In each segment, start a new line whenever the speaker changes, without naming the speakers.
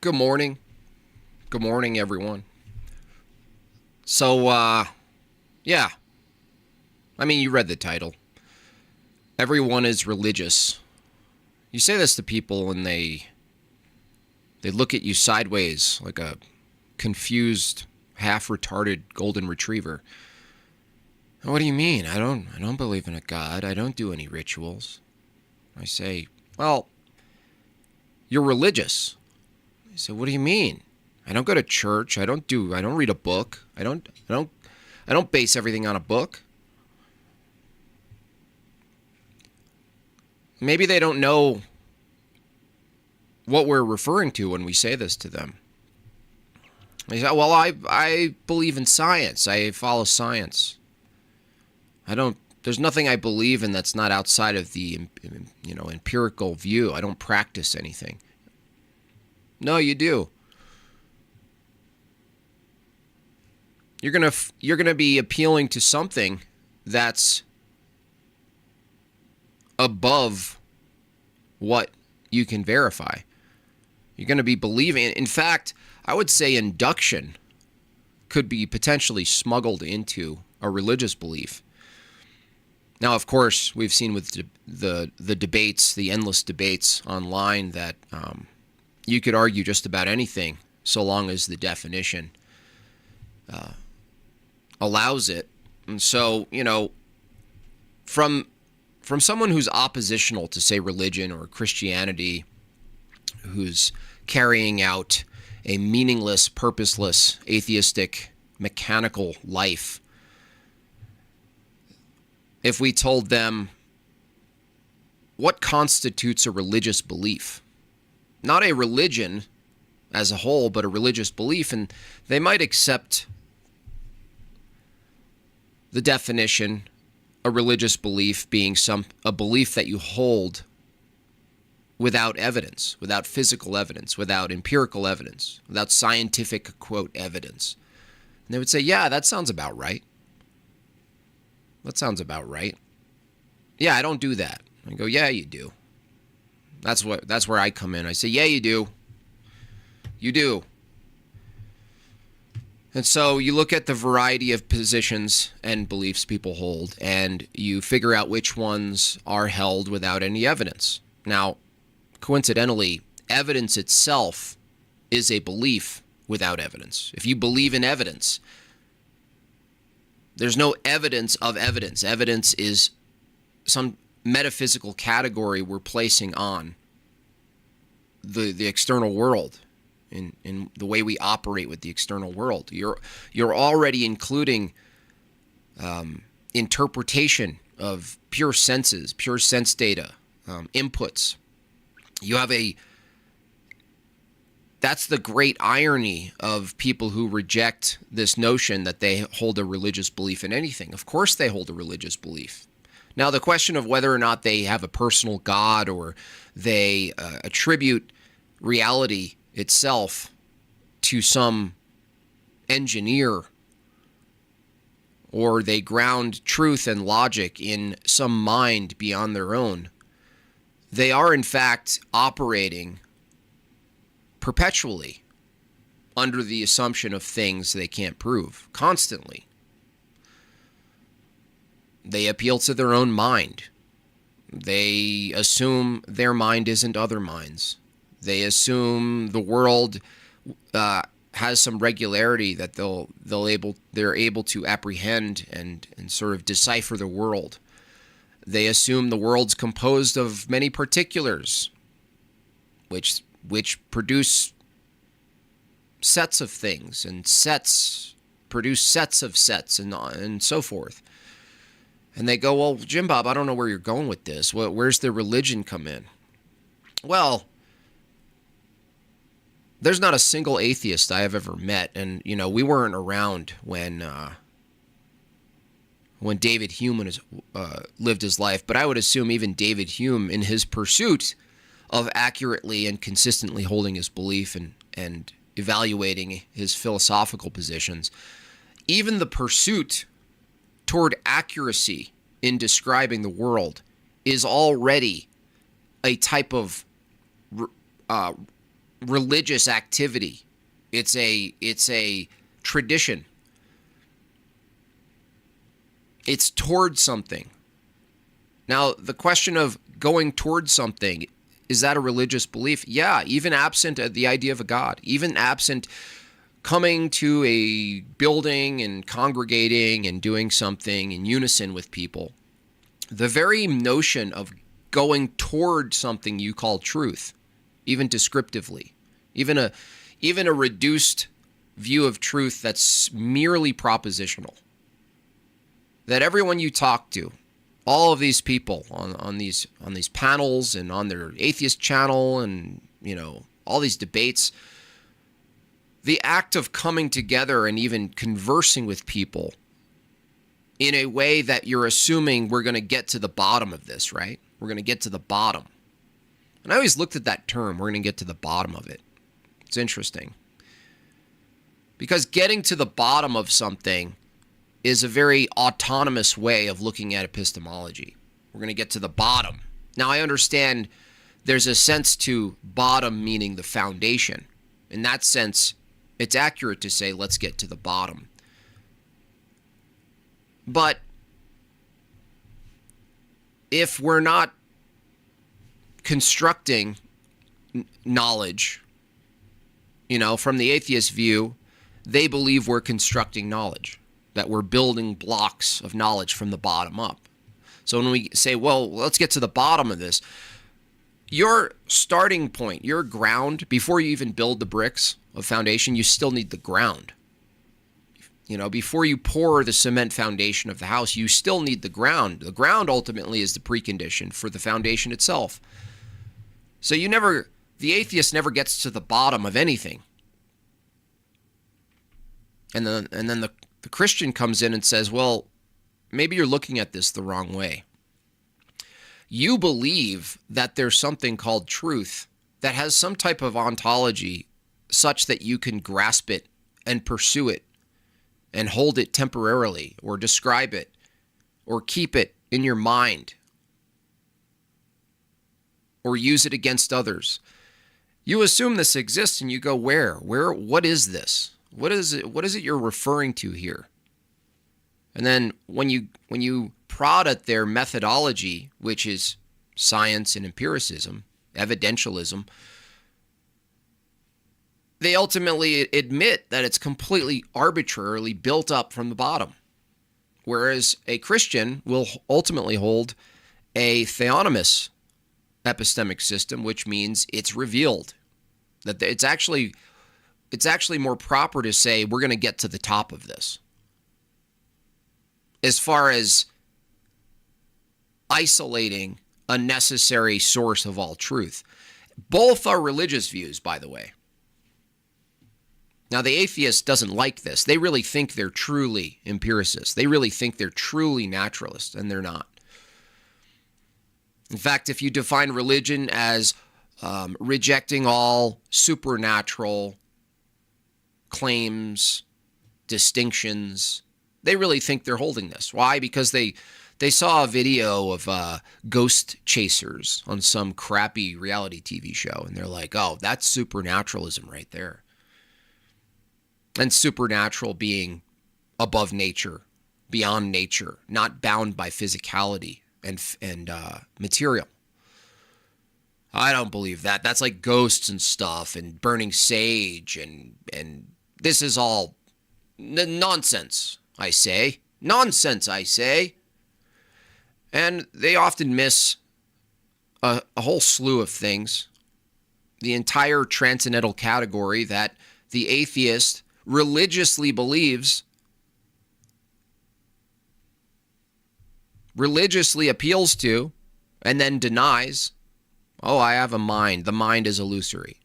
Good morning. Good morning, everyone. So, yeah, I mean, you read the title. Everyone is religious. You say this to people and they look at you sideways like a confused, half-retarded golden retriever. What do you mean? I don't believe in a god. I don't do any rituals. I say, well, you're religious. They say, what do you mean? I don't go to church. I don't read a book. I don't base everything on a book. Maybe they don't know what we're referring to when we say this to them. They say, well, I believe in science. I follow science. There's nothing I believe in that's not outside of the, empirical view. I don't practice anything. No, you do. You're gonna be appealing to something that's above what you can verify. You're going to be believing. In fact, I would say induction could be potentially smuggled into a religious belief. Now, of course, we've seen with the debates, the endless debates online, that you could argue just about anything so long as the definition allows it. And so, from someone who's oppositional to, say, religion or Christianity, who's carrying out a meaningless, purposeless, atheistic, mechanical life, if we told them what constitutes a religious belief, not a religion as a whole, but a religious belief, and they might accept the definition, a religious belief being a belief that you hold without evidence, without physical evidence, without empirical evidence, without scientific, quote, evidence. And they would say, yeah, that sounds about right. That sounds about right. Yeah, I don't do that. I go, yeah, you do. That's where I come in. I say, yeah, you do. You do. And so you look at the variety of positions and beliefs people hold, and you figure out which ones are held without any evidence. Now, coincidentally, evidence itself is a belief without evidence. If you believe in evidence, there's no evidence of evidence. Evidence is some metaphysical category we're placing on the external world. In the way we operate with the external world, you're already including interpretation of pure senses, pure sense data, inputs. That's the great irony of people who reject this notion that they hold a religious belief in anything. Of course they hold a religious belief. Now, the question of whether or not they have a personal God or they attribute reality itself to some engineer, or they ground truth and logic in some mind beyond their own, they are in fact operating perpetually under the assumption of things they can't prove, constantly. They appeal to their own mind. They assume their mind isn't other minds. They assume the world has some regularity that they're able to apprehend and sort of decipher the world. They assume the world's composed of many particulars, which produce sets of things, and sets produce sets of sets, and so forth. And they go, well, Jimbob, I don't know where you're going with this. Where's the religion come in? Well, there's not a single atheist I have ever met, and we weren't around when David Hume lived his life. But I would assume even David Hume, in his pursuit of accurately and consistently holding his belief and evaluating his philosophical positions, even the pursuit toward accuracy in describing the world is already a type of religious activity. It's a tradition. It's towards something. Now, the question of going towards something, is that a religious belief? Yeah, even absent the idea of a God, even absent coming to a building and congregating and doing something in unison with people. The very notion of going toward something you call truth, even descriptively, even a reduced view of truth that's merely propositional, that everyone you talk to, all of these people on these panels and on their atheist channel and all these debates, the act of coming together and even conversing with people in a way that you're assuming we're going to get to the bottom of this, right? We're going to get to the bottom. And I always looked at that term, we're going to get to the bottom of it. It's interesting. Because getting to the bottom of something is a very autonomous way of looking at epistemology. We're going to get to the bottom. Now, I understand there's a sense to bottom meaning the foundation. In that sense, it's accurate to say, let's get to the bottom. But if we're not constructing knowledge, from the atheist view, they believe we're constructing knowledge, that we're building blocks of knowledge from the bottom up. So when we say, well, let's get to the bottom of this, your starting point, your ground, before you even build the bricks of foundation, you still need the ground. Before you pour the cement foundation of the house, you still need the ground. The ground ultimately is the precondition for the foundation itself. So the atheist never gets to the bottom of anything. And then the Christian comes in and says, well, maybe you're looking at this the wrong way. You believe that there's something called truth that has some type of ontology such that you can grasp it and pursue it and hold it temporarily or describe it or keep it in your mind or use it against others. You assume this exists and you go, what is this? What is it you're referring to here? And then when you prod at their methodology, which is science and empiricism, evidentialism, they ultimately admit that it's completely arbitrarily built up from the bottom. Whereas a Christian will ultimately hold a theonomous epistemic system, which means it's revealed. That it's actually more proper to say we're going to get to the top of this. As far as isolating a necessary source of all truth. Both are religious views, by the way. Now, the atheist doesn't like this. They really think they're truly empiricists. They really think they're truly naturalists, and they're not. In fact, if you define religion as rejecting all supernatural claims, distinctions, they really think they're holding this. Why? Because they saw a video of ghost chasers on some crappy reality TV show, and they're like, oh, that's supernaturalism right there. And supernatural being above nature, beyond nature, not bound by physicality and material. I don't believe that. That's like ghosts and stuff and burning sage and this is all nonsense, I say. Nonsense, I say. And they often miss a whole slew of things. The entire transcendental category that the atheist religiously believes, religiously appeals to, and then denies. Oh, I have a mind. The mind is illusory.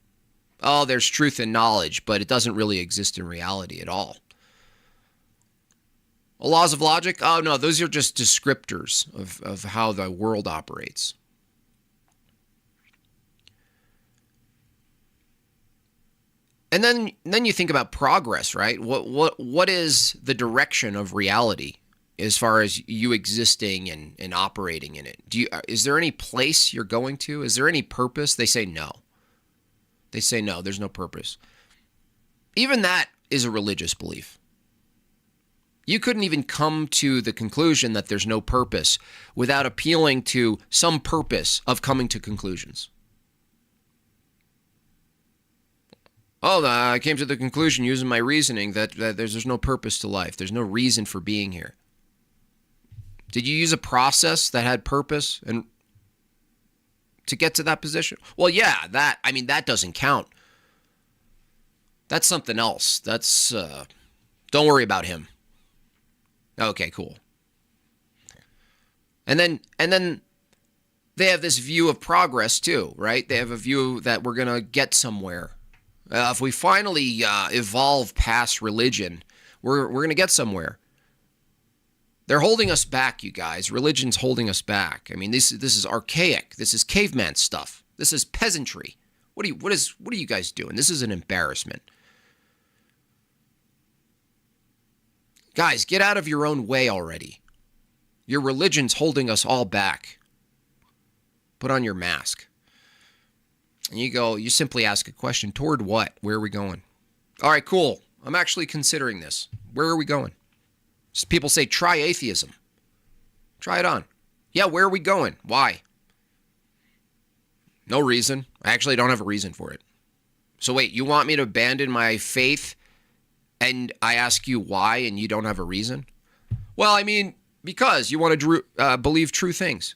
Oh, there's truth and knowledge, but it doesn't really exist in reality at all. Laws of logic? Oh, no, those are just descriptors of how the world operates. And then you think about progress, right? What is the direction of reality as far as you existing and operating in it? Is there any place you're going to? Is there any purpose? They say no. They say, no, there's no purpose. Even that is a religious belief. You couldn't even come to the conclusion that there's no purpose without appealing to some purpose of coming to conclusions. Oh, I came to the conclusion using my reasoning that there's no purpose to life. There's no reason for being here. Did you use a process that had purpose and to get to that position? Well, yeah, that doesn't count. That's something else. That's, don't worry about him. Okay, cool. And then they have this view of progress too, right? They have a view that we're going to get somewhere. If we finally evolve past religion, we're going to get somewhere. They're holding us back, you guys. Religion's holding us back. I mean, this is archaic. This is caveman stuff. This is peasantry. What are you guys doing? This is an embarrassment. Guys, get out of your own way already. Your religion's holding us all back. Put on your mask. And you simply ask a question. Toward what? Where are we going? All right, cool. I'm actually considering this. Where are we going? People say, try atheism. Try it on. Yeah, where are we going? Why? No reason. I actually don't have a reason for it. So wait, you want me to abandon my faith and I ask you why and you don't have a reason? Well, I mean, because you want to believe true things.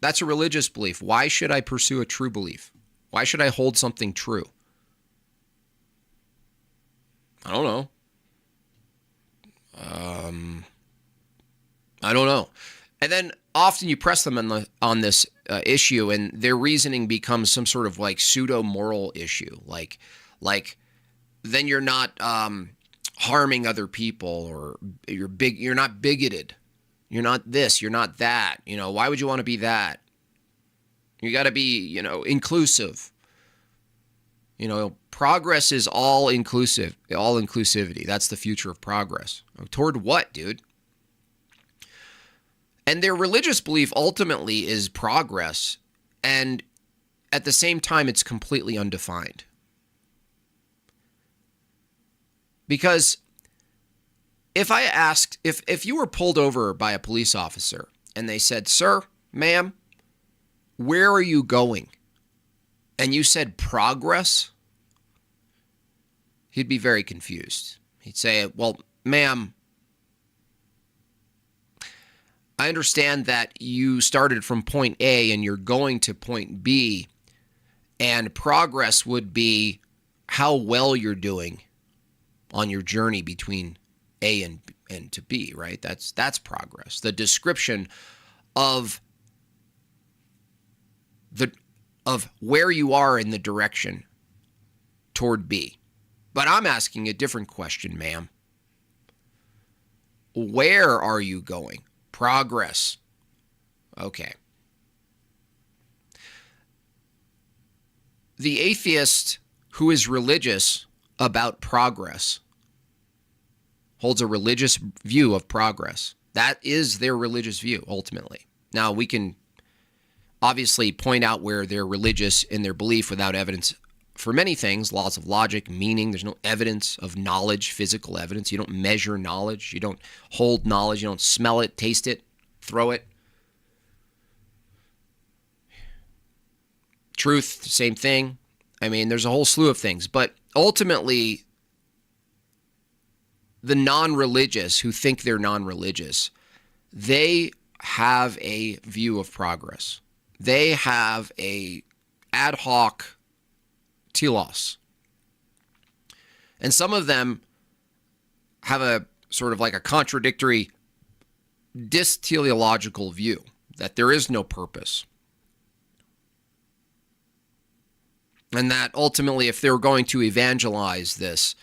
That's a religious belief. Why should I pursue a true belief? Why should I hold something true? I don't know. I don't know. And then often you press them on this issue and their reasoning becomes some sort of like pseudo-moral issue. Like then you're not harming other people, or you're not bigoted. You're not this, you're not that. Why would you want to be that? You got to be, inclusive. Progress is all inclusive, all inclusivity. That's the future of progress. Toward what, dude? And their religious belief ultimately is progress, and at the same time, it's completely undefined. Because if you were pulled over by a police officer and they said, sir, ma'am, where are you going? And you said progress, he'd be very confused. He'd say, well, ma'am, I understand that you started from point A and you're going to point B, and progress would be how well you're doing on your journey between A and to B, right? That's progress. The description of where you are in the direction toward B. But I'm asking a different question, ma'am. Where are you going? Progress. Okay. The atheist who is religious about progress holds a religious view of progress. That is their religious view, ultimately. Now, we can obviously point out where they're religious in their belief without evidence for many things, laws of logic, meaning. There's no evidence of knowledge, physical evidence. You don't measure knowledge. You don't hold knowledge. You don't smell it, taste it, throw it. Truth, same thing. I mean, there's a whole slew of things. But ultimately, the non-religious who think they're non-religious, they have a view of progress. They have a ad hoc telos. And some of them have a sort of like a contradictory dysteleological view that there is no purpose. And that ultimately, if they're going to evangelize this,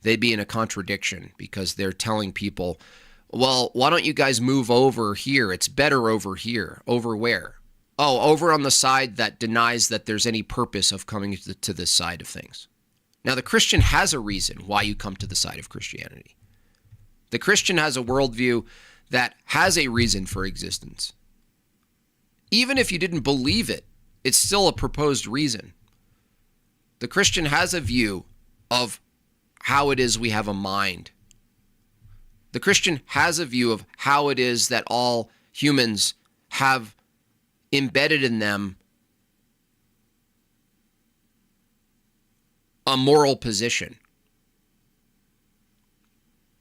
they'd be in a contradiction because they're telling people, well, why don't you guys move over here? It's better over here. Over where? Oh, over on the side that denies that there's any purpose of coming to this side of things. Now, the Christian has a reason why you come to the side of Christianity. The Christian has a worldview that has a reason for existence. Even if you didn't believe it, it's still a proposed reason. The Christian has a view of how it is we have a mind. The Christian has a view of how it is that all humans have embedded in them a moral position.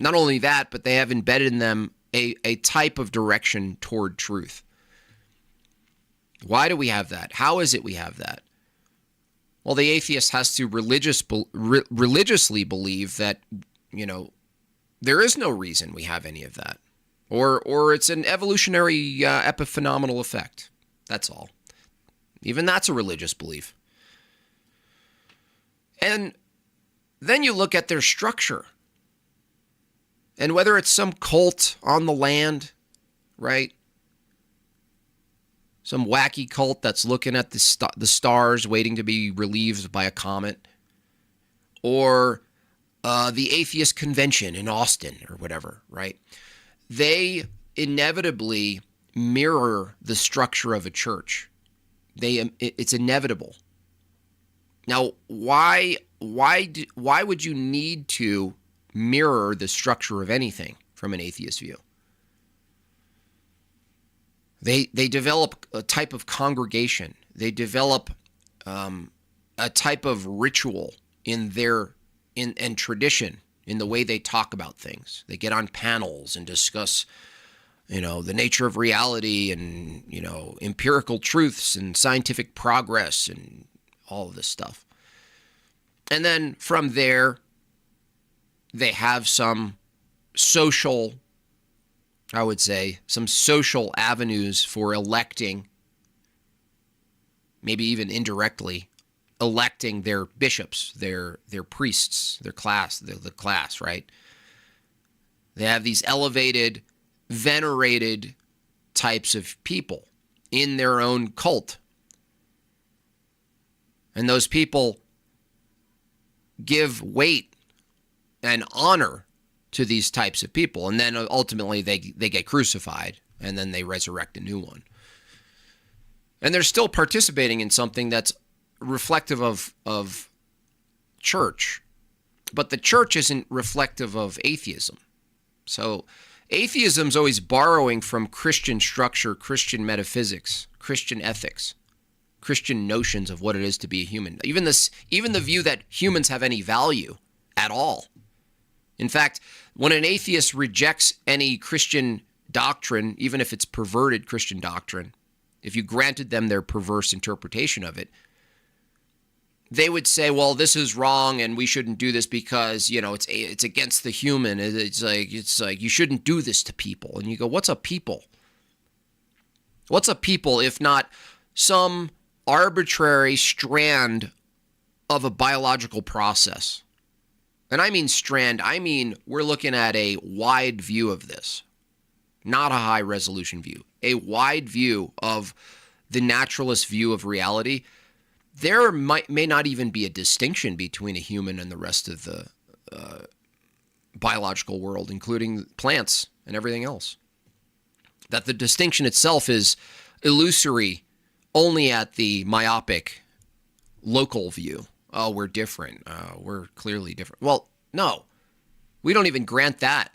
Not only that, but they have embedded in them a type of direction toward truth. Why do we have that? How is it we have that? Well, the atheist has to religiously believe that, there is no reason we have any of that. Or it's an evolutionary epiphenomenal effect. That's all. Even that's a religious belief. And then you look at their structure. And whether it's some cult on the land, right? Some wacky cult that's looking at the stars waiting to be relieved by a comet. Or the atheist convention in Austin or whatever, right? They inevitably mirror the structure of a church. It's inevitable. Now, why would you need to mirror the structure of anything from an atheist view? They develop a type of congregation. They develop a type of ritual in and tradition in the way they talk about things. They get on panels and discuss, the nature of reality and, empirical truths and scientific progress and all of this stuff. And then from there, they have some social avenues for electing, maybe even indirectly, electing their bishops, their priests, the class, right? They have these elevated, venerated types of people in their own cult. And those people give weight and honor to these types of people. And then ultimately they get crucified, and then they resurrect a new one. And they're still participating in something that's reflective of church. But the church isn't reflective of atheism. So atheism's always borrowing from Christian structure, Christian metaphysics, Christian ethics, Christian notions of what it is to be a human. Even the view that humans have any value at all. In fact, when an atheist rejects any Christian doctrine, even if it's perverted Christian doctrine, if you granted them their perverse interpretation of it, they would say, well, this is wrong and we shouldn't do this because, it's against the human. It's like you shouldn't do this to people. And you go, what's a people? What's a people if not some arbitrary strand of a biological process? And I mean strand, we're looking at a wide view of this, not a high resolution view, a wide view of the naturalist view of reality. There may not even be a distinction between a human and the rest of the biological world, including plants and everything else. That the distinction itself is illusory only at the myopic local view. Oh, we're different. We're clearly different. Well, no, we don't even grant that.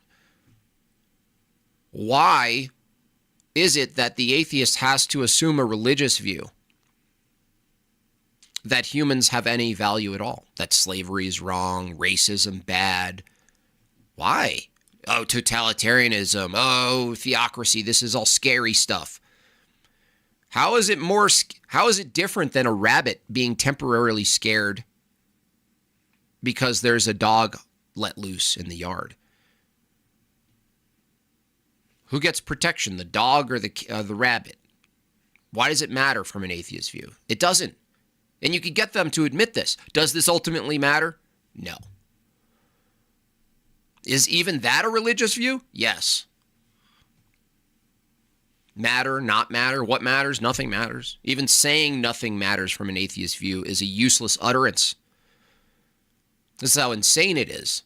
Why is it that the atheist has to assume a religious view that humans have any value at all? That slavery is wrong, racism bad. Why? Oh, totalitarianism. Oh, theocracy. This is all scary stuff. How is it different than a rabbit being temporarily scared because there's a dog let loose in the yard? Who gets protection, the dog or the rabbit? Why does it matter from an atheist view? It doesn't. And you could get them to admit this. Does this ultimately matter? No. Is even that a religious view? Yes. Matter, not matter, what matters? Nothing matters. Even saying nothing matters from an atheist view is a useless utterance. This is how insane it is.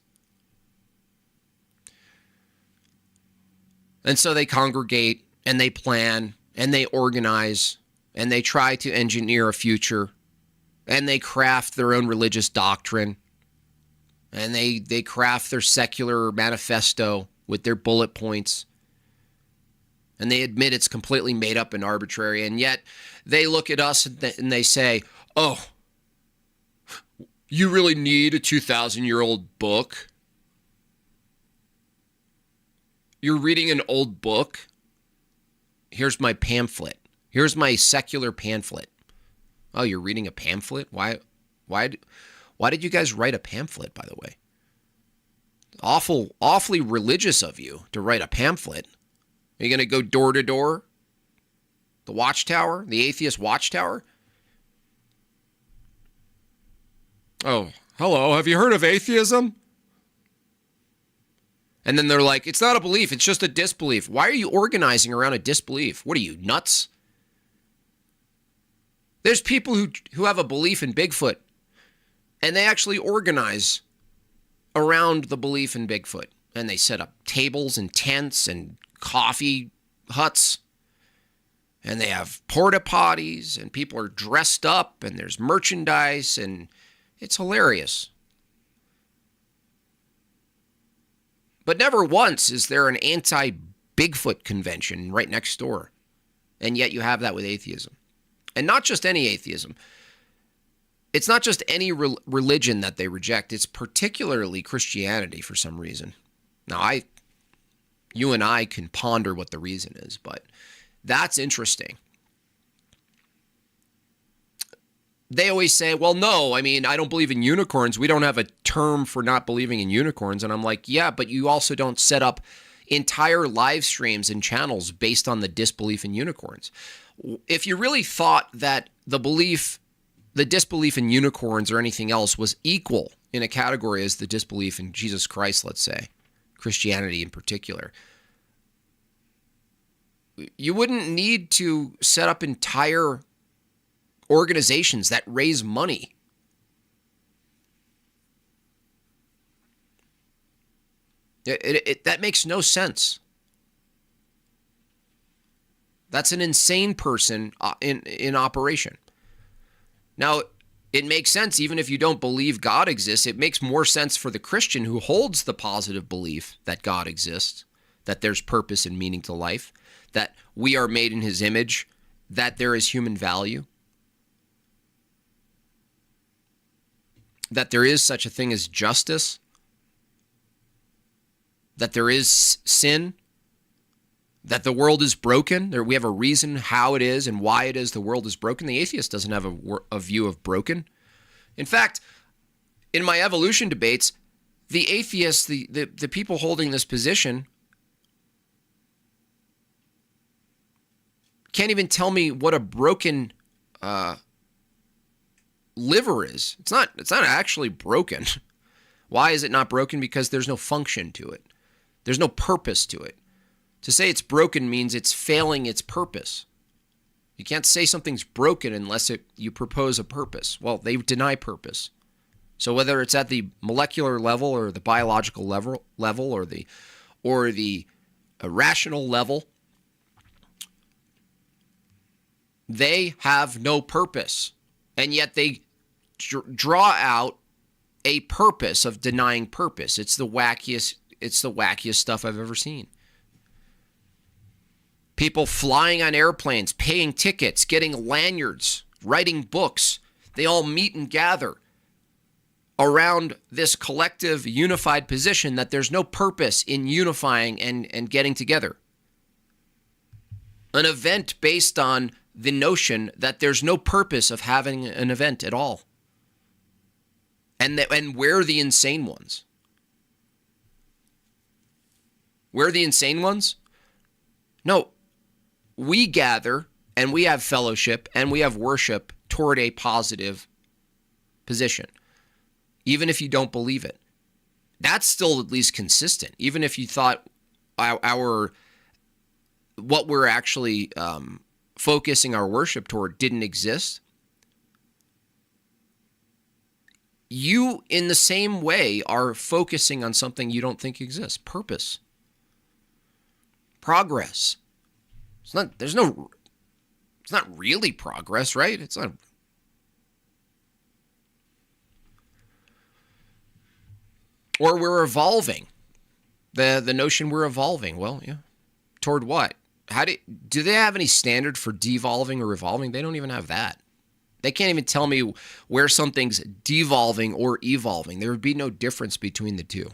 And so they congregate and they plan and they organize and they try to engineer a future and they craft their own religious doctrine, and they craft their secular manifesto with their bullet points, and they admit it's completely made up and arbitrary, and yet they look at us and they say, oh, you really need a 2,000-year-old book? You're reading an old book? Here's my pamphlet. Here's my secular pamphlet. Oh, you're reading a pamphlet? Why did you guys write a pamphlet, by the way? Awfully religious of you to write a pamphlet. Are you going to go door to door? The watchtower? The atheist watchtower? Oh, hello, have you heard of atheism? And then they're like, it's not a belief, it's just a disbelief. Why are you organizing around a disbelief? What are you, nuts? There's people who have a belief in Bigfoot, and they actually organize around the belief in Bigfoot. And they set up tables and tents and coffee huts, and they have porta potties, and people are dressed up, and there's merchandise, and it's hilarious. But never once is there an anti-Bigfoot convention right next door. And yet you have that with atheism. And not just any atheism. It's not just any religion that they reject. It's particularly Christianity for some reason. Now, you and I can ponder what the reason is, but that's interesting. They always say, well, no, I mean, I don't believe in unicorns. We don't have a term for not believing in unicorns. And I'm like, yeah, but you also don't set up entire live streams and channels based on the disbelief in unicorns. If you really thought that the disbelief in unicorns or anything else was equal in a category as the disbelief in Jesus Christ, let's say, Christianity in particular, you wouldn't need to set up entire organizations that raise money. That makes no sense. That's an insane person in operation. Now, it makes sense even if you don't believe God exists. It makes more sense for the Christian who holds the positive belief that God exists, that there's purpose and meaning to life, that we are made in his image, that there is human value, that there is such a thing as justice, that there is sin, that the world is broken. We have a reason how it is and why it is the world is broken. The atheist doesn't have a view of broken. In fact, in my evolution debates, the atheists, the people holding this position, can't even tell me what a broken liver is. It's not actually broken. Why is it not broken? Because there's no function to it. There's no purpose to it. To say it's broken means it's failing its purpose. You can't say something's broken unless you propose a purpose. Well, they deny purpose. So whether it's at the molecular level or the biological level or the irrational level, they have no purpose. And yet they draw out a purpose of denying purpose. It's the wackiest stuff I've ever seen. People flying on airplanes, paying tickets, getting lanyards, writing books. They all meet and gather around this collective unified position that there's no purpose in unifying and getting together. An event based on the notion that there's no purpose of having an event at all. And we're the insane ones. We're the insane ones? No. We gather and we have fellowship and we have worship toward a positive position, even if you don't believe it. That's still at least consistent, even if you thought what we're actually focusing our worship toward didn't exist. You, in the same way, are focusing on something you don't think exists. Purpose. Progress. It's not really progress, right? It's not. Or we're evolving. The notion we're evolving. Well, yeah. Toward what? Do they have any standard for devolving or evolving? They don't even have that. They can't even tell me where something's devolving or evolving. There would be no difference between the two.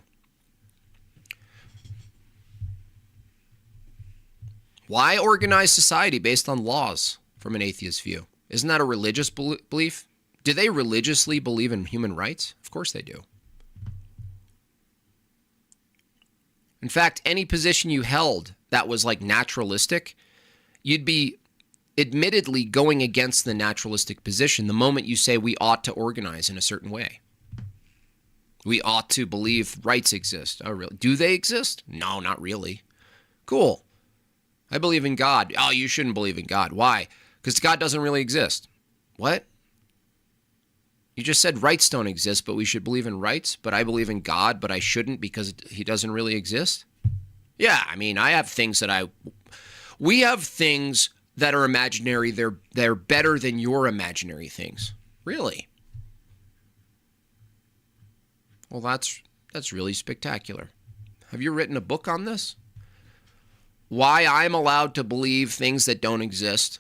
Why organize society based on laws from an atheist view? Isn't that a religious belief? Do they religiously believe in human rights? Of course they do. In fact, any position you held that was like naturalistic, you'd be admittedly going against the naturalistic position the moment you say we ought to organize in a certain way. We ought to believe rights exist. Oh, really? Do they exist? No, not really. Cool. I believe in God. Oh, you shouldn't believe in God. Why? Because God doesn't really exist. What? You just said rights don't exist, but we should believe in rights, but I believe in God, but I shouldn't because he doesn't really exist? Yeah, I mean, I have things that we have things that are imaginary. They're better than your imaginary things. Really? Well, that's really spectacular. Have you written a book on this? Why I'm allowed to believe things that don't exist,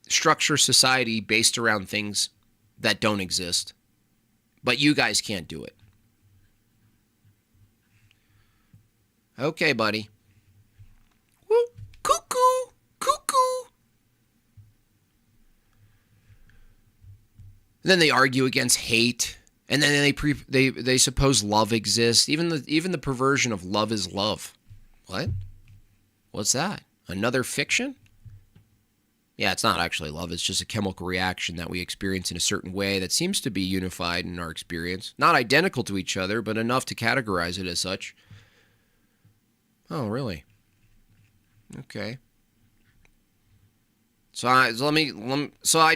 structure society based around things that don't exist, but you guys can't do it. Okay, buddy. Woo, cuckoo, cuckoo. And then they argue against hate, and then they suppose love exists. Even the perversion of love is love. What? What's that? Another fiction? Yeah, it's not actually love. It's just a chemical reaction that we experience in a certain way that seems to be unified in our experience. Not identical to each other, but enough to categorize it as such. Oh, really? Okay. So I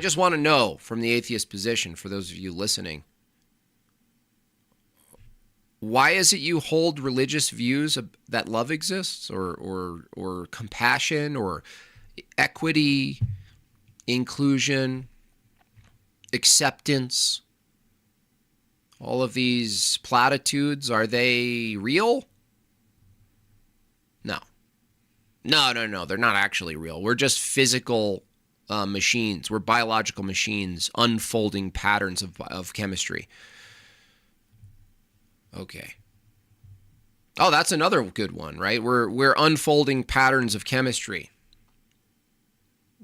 just want to know from the atheist position, for those of you listening, why is it you hold religious views that love exists, or compassion, or equity, inclusion, acceptance? All of these platitudes, are they real? No. No. They're not actually real. We're just physical machines. We're biological machines unfolding patterns of chemistry. Okay. Oh, that's another good one, right? We're unfolding patterns of chemistry.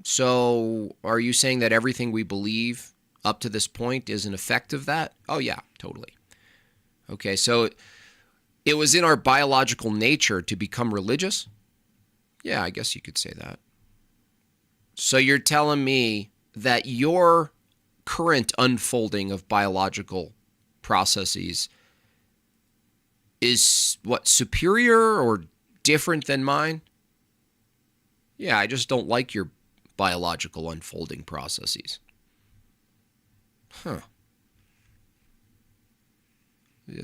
So are you saying that everything we believe up to this point is an effect of that? Oh, yeah, totally. Okay, so it was in our biological nature to become religious? Yeah, I guess you could say that. So you're telling me that your current unfolding of biological processes is what, superior or different than mine? Yeah, I just don't like your biological unfolding processes. Huh.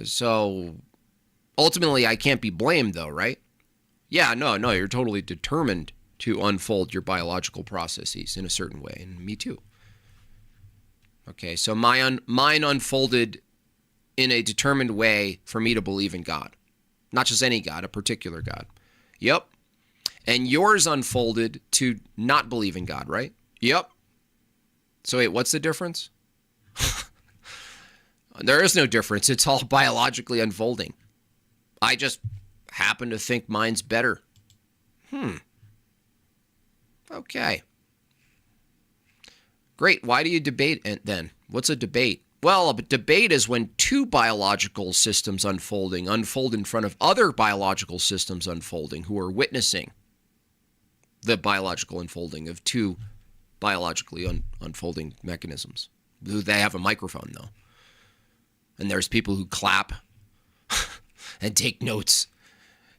So ultimately I can't be blamed though, right? Yeah, no, you're totally determined to unfold your biological processes in a certain way, and me too. Okay, so mine unfolded in a determined way for me to believe in God. Not just any God, a particular God. Yep. And yours unfolded to not believe in God, right? Yep. So wait, what's the difference? There is no difference. It's all biologically unfolding. I just happen to think mine's better. Okay. Great. Why do you debate then? What's a debate? Well, a debate is when two biological systems unfold in front of other biological systems unfolding who are witnessing the biological unfolding of two biologically unfolding mechanisms. They have a microphone, though. And there's people who clap and take notes.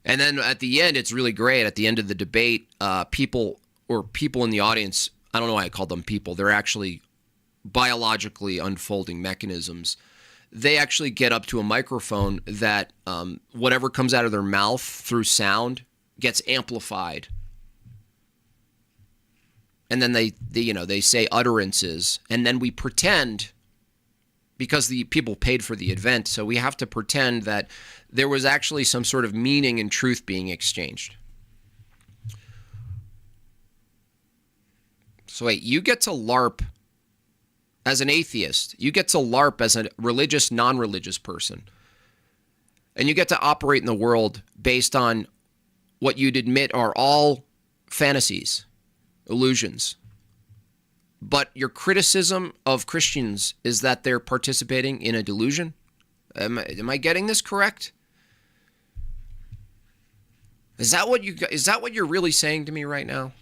And then at the end, it's really great. At the end of the debate, people in the audience, I don't know why I call them people, they're actually biologically unfolding mechanisms. They actually get up to a microphone that whatever comes out of their mouth through sound gets amplified. And then they say utterances, and then we pretend because the people paid for the event. So we have to pretend that there was actually some sort of meaning and truth being exchanged. So wait, you get to LARP as an atheist. You get to LARP as a religious, non-religious person. And you get to operate in the world based on what you'd admit are all fantasies, illusions. But your criticism of Christians is that they're participating in a delusion? Am I getting this correct? Is that what you're really saying to me right now?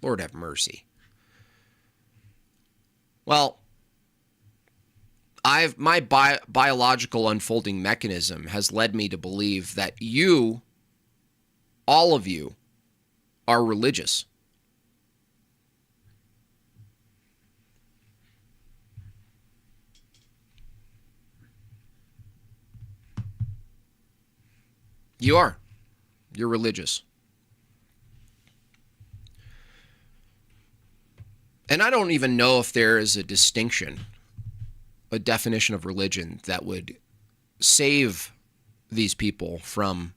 Lord have mercy. Well, my biological unfolding mechanism has led me to believe that you, all of you, are religious. You are. You're religious. And I don't even know if there is a distinction, a definition of religion that would save these people from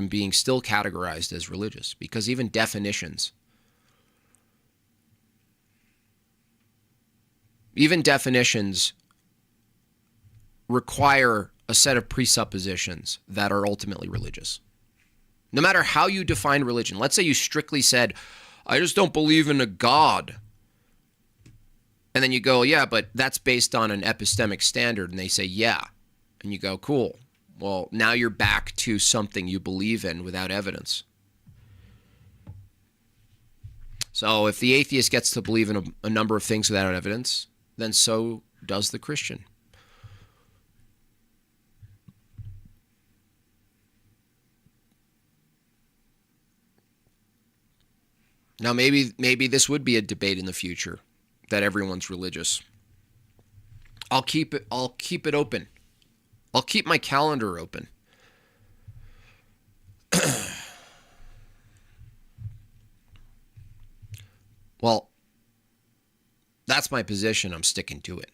being still categorized as religious, because even definitions require a set of presuppositions that are ultimately religious. No matter how you define religion, let's say you strictly said, I just don't believe in a God. And then you go, yeah, but that's based on an epistemic standard. And they say, yeah. And you go, cool. Well, now you're back to something you believe in without evidence. So if the atheist gets to believe in a number of things without evidence, then so does the Christian. Now, maybe this would be a debate in the future, that everyone's religious. I'll keep it open. I'll keep my calendar open. Well, that's my position. I'm sticking to it.